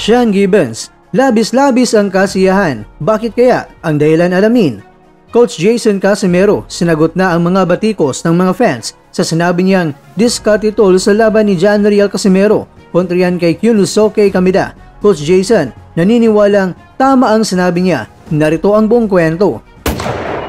Sean Gibbons, labis-labis ang kasiyahan. Bakit kaya? Ang dahilan alamin. Coach Jason Casimero, sinagot na ang mga batikos ng mga fans sa sinabi niyang diskatitol sa laban ni John Riel Casimero kontra yan kay Kyunosuke Kameda. Coach Jason, naniniwalang tama ang sinabi niya. Narito ang buong kwento.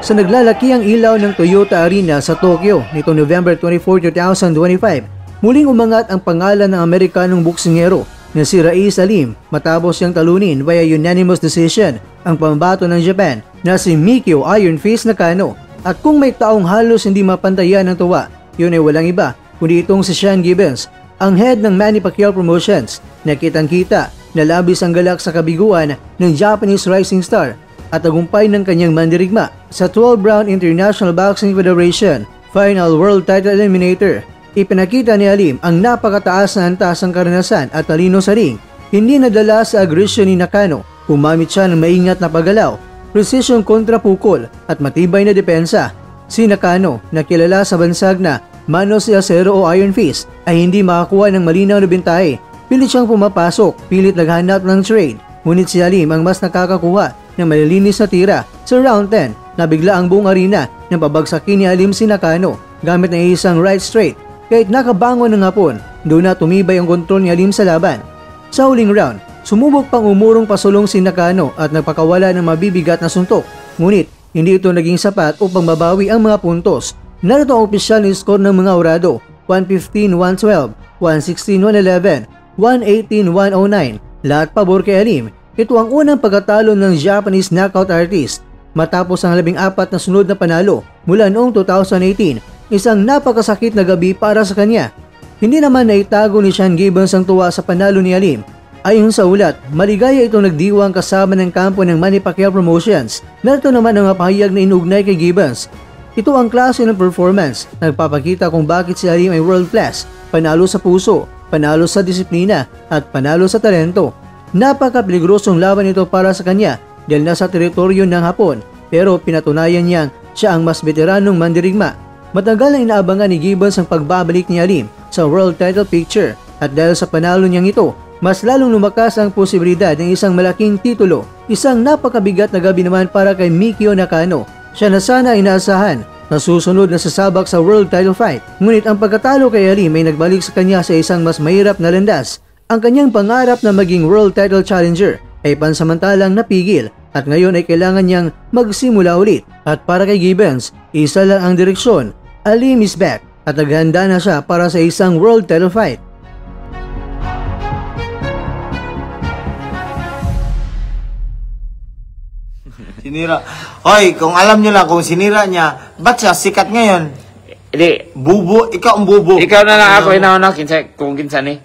Sa naglalaki ang ilaw ng Toyota Arena sa Tokyo nitong November 24, 2025, muling umangat ang pangalan ng Amerikanong boksingero na si Raiz Alim matapos siyang talunin via unanimous decision ang pambato ng Japan na si Mikio Iron Fist Nakano. At kung may taong halos hindi mapantayan ng tuwa, yun ay walang iba kundi itong si Sean Gibbons, ang head ng Manny Pacquiao Promotions, na kitang-kita na labis ang galak sa kabiguan ng Japanese rising star at tagumpay ng kanyang mandirigma sa 12-round International Boxing Federation Final World Title Eliminator. Ipinakita ni Alim ang napakataas na antas ng karanasan at talino sa ring. Hindi nadala sa agresyon ni Nakano. Gumamit siya ng maingat na paggalaw, precision kontrapukol at matibay na depensa. Si Nakano, na kilala sa bansag na Manos de Acero o Iron Fist, ay hindi makakuha ng malinaw na bintahe. Pilit siyang pumapasok, pilit naghanap ng trade. Ngunit si Alim ang mas nakakakuha ng malilinis na tira. Sa round 10, nabigla ang buong arena ng pabagsakin ni Alim si Nakano gamit ng isang right straight. Kahit nakabangon ng hapon, doon na tumibay ang kontrol ni Alim sa laban. Sa huling round, sumubok pang umurong pasulong si Nakano at nagpakawala ng mabibigat na suntok. Ngunit hindi ito naging sapat upang mabawi ang mga puntos. Narito ang opisyal na score ng mga orado: 115-112, 116-111, 118-109. Lahat pabor kay Alim. Ito ang unang pagkatalo ng Japanese knockout artist matapos ang 14 na sunod na panalo mula noong 2018. Isang napakasakit na gabi para sa kanya. Hindi naman naitago ni Sean Gibbons ang tuwa sa panalo ni Alim. Ayon sa ulat, maligaya itong nagdiwang kasama ng kampo ng Manny Pacquiao Promotions. Narito naman ang mapahayag na inugnay kay Gibbons. Ito ang klase ng performance. Nagpapakita kung bakit si Alim ay world class. Panalo sa puso, panalo sa disiplina, at panalo sa talento. Napaka-peligrosong laban ito para sa kanya dahil nasa teritoryo ng Hapon, pero pinatunayan niyang siya ang mas veteranong mandirigma. Matagal na inaabangan ni Gibbons ang pagbabalik ni Alim sa world title picture at dahil sa panalo niyang ito, mas lalong lumakas ang posibilidad ng isang malaking titulo. Isang napakabigat na gabi naman para kay Mikio Nakano. Siya na sana inaasahan na susunod na sasabak sa world title fight. Ngunit ang pagkatalo kay Alim ay nagbalik sa kanya sa isang mas mahirap na landas. Ang kanyang pangarap na maging world title challenger ay pansamantalang napigil at ngayon ay kailangan niyang magsimula ulit. At para kay Gibbons, isa lang ang direksyon. Alim is back at naghanda na siya para sa isang world title fight. Sinira. Hoy, kung alam nyo lang kung sinira niya, ba't siya sikat ngayon? Hindi. Bubo, ikaw ang bubo. Ikaw na lang ako inauna kung kinsa ni.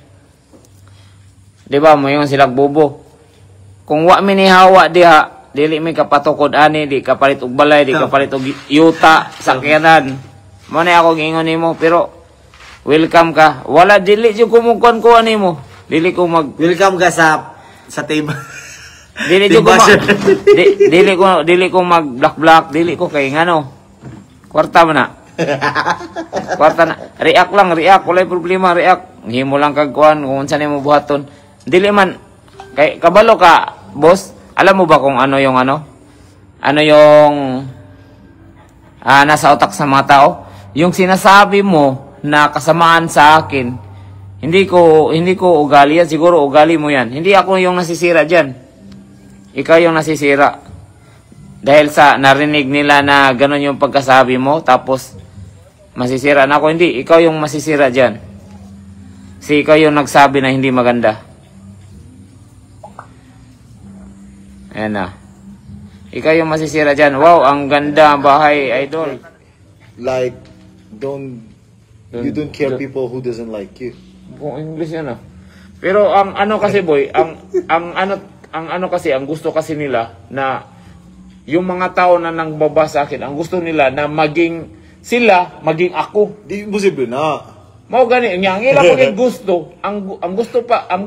Di ba mo yung silag bubo? Kung wa mi ni hawa diha, dili mi kapatukod ani, di kapalit og balay, di kapalit og yuta, sakyanan. Mo na ako gingon nimo, pero welcome ka. Wala dili jud kumukon ko animo. Dili ko mag Welcome ka sa table. Dili jud ko dili ko mag black, dili ko kay ngano. Kwarta man na. Kwarta na. React lang, react, wala problema, react. Himo lang kag kuan kung unsa nimo buhaton. Dili man kay kabalo ka, boss. Alam mo ba kung ano yung nasa utak sa mga tao? Yung sinasabi mo na kasamaan sa akin, hindi ko ugali yan, siguro ugali mo yan. Hindi ako yung nasisira diyan. Ikaw yung nasisira. Dahil sa narinig nila na ganun yung pagkasabi mo, tapos masisira na ako. Hindi, ikaw yung masisira diyan. Si ikaw yung nagsabi na hindi maganda. Ayan na. Ikaw yung masisira dyan. Wow, ang ganda ang bahay, idol. Like, you don't care people who doesn't like you. Kung English yan ah. Pero ang ano kasi boy, ang ano kasi, ang gusto kasi nila na yung mga tao na nangbaba sa akin, ang gusto nila na maging sila, maging ako. Di posible na. Mao gani, ang ila pagig gusto, ang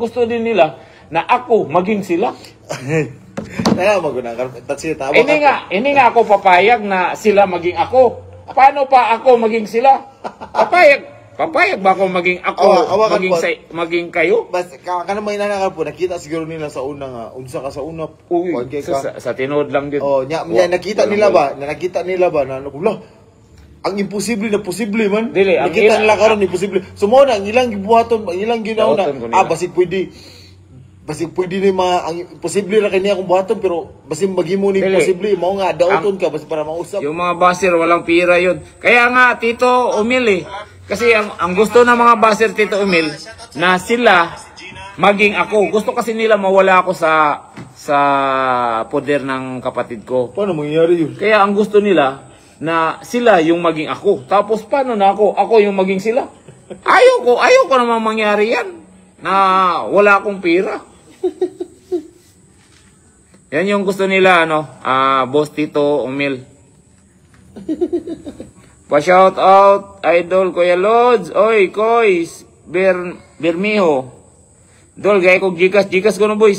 gusto din nila na ako maging sila. Kaya magunakan. Ini nga ako papayag na sila maging ako. Paano pa ako maging sila? Papayag. Papayag ba ako maging ako, Awakan maging, po. maging kayo? Bas, ka may nanakal po, nakita siguro nila sa una nga, unsa ka sa una, Uy, kuwan kay ka. sa tinood lang din. Oh, nakita nila ba na nakula. Ang imposible na posible man. Dili, ang nakita ila- nila karon imposible. So mo na ang ilang gibuhaton, ang ilang ginauna. Buhaton ko nila. Basig pwede ni ang imposible ra kaniya akong buhaton pero basig maghimo ni Dili. imposible mao nga daoton ka basta para mausap. Yung mga baser, walang pira yun. Kaya nga, Tito Umil eh. Kasi ang gusto ng mga baser, Tito Umil, na sila maging ako. Gusto kasi nila mawala ako sa poder ng kapatid ko. Paano mangyayari yun? Kaya ang gusto nila, na sila yung maging ako. Tapos paano na ako? Ako yung maging sila. Ayaw ko naman mangyari yan. Na wala akong pira. Yan yung gusto nila, Boss Tito Umil. Pa-shout out, Idol Kuya Lods. Oy, Koy, Bermiho. Dol, gaya ko Gcash ko na boy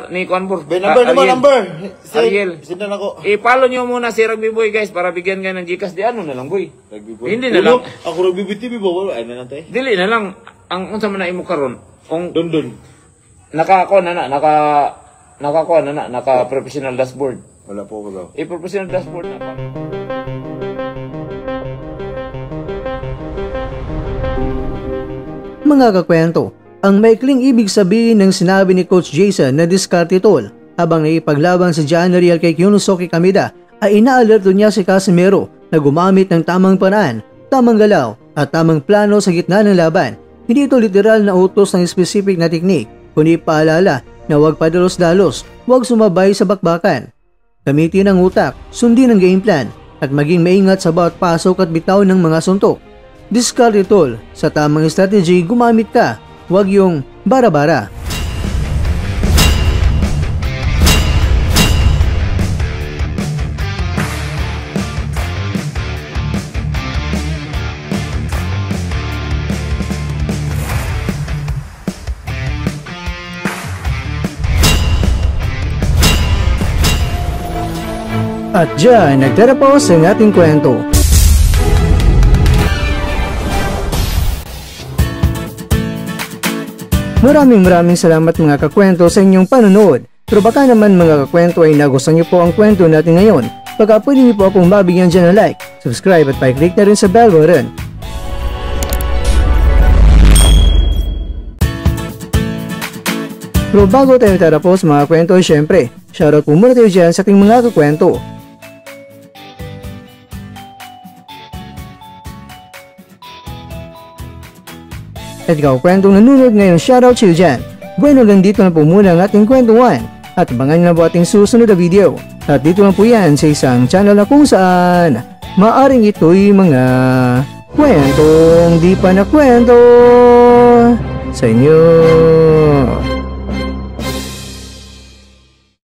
ni Conbor. Number. Ariel. Sindan ako. I-follow nyo muna si Rugby Boy guys para bigyan kayo ng Gcash. Di ano na lang boy. Hindi na Uno, lang. ako Rugby TV ba? Wala, ay na natin. Dili na lang. Ang unsa man na imo karon. Kung Dondon. naka professional dashboard. Wala po ako daw. I-professional dashboard na pa. Mga kakwento, ang maikling ibig sabihin ng sinabi ni Coach Jason na diskarte tol habang naipaglaban si John Ariel kay Yunosuke Kameda ay inaalerto niya si Casimero na gumamit ng tamang paraan, tamang galaw at tamang plano sa gitna ng laban. Hindi ito literal na utos ng specific na teknik, kundi paalala na huwag padalos-dalos, huwag sumabay sa bakbakan. Gamitin ang utak, sundin ang game plan at maging maingat sa bawat pasok at bitaw ng mga suntok. Diskarte tol, sa tamang strategy gumamit ka, huwag yung bara-bara. At dyan, nagtatapos ang ating kwento. Maraming salamat mga kakwento sa inyong panonood. Pero baka naman mga kakwento ay nagustuhan niyo po ang kwento natin ngayon. Baka pwede niyo po akong mabigyan dyan ng like, subscribe at pa-click na rin sa bell button. Pero bago tayo tatapos mga kwento, syempre, shoutout po muna tayo dyan sa ating mga kakwento. At ikaw kwentong nanonood ngayon, shoutout sa iyo dyan. Bueno, lang dito na po muna ang ating kwentuhan. At abangan nyo na po ating susunod na video. At dito lang po yan sa isang channel na kung saan maaring ito'y mga kwentong di pa na kwento sa inyo.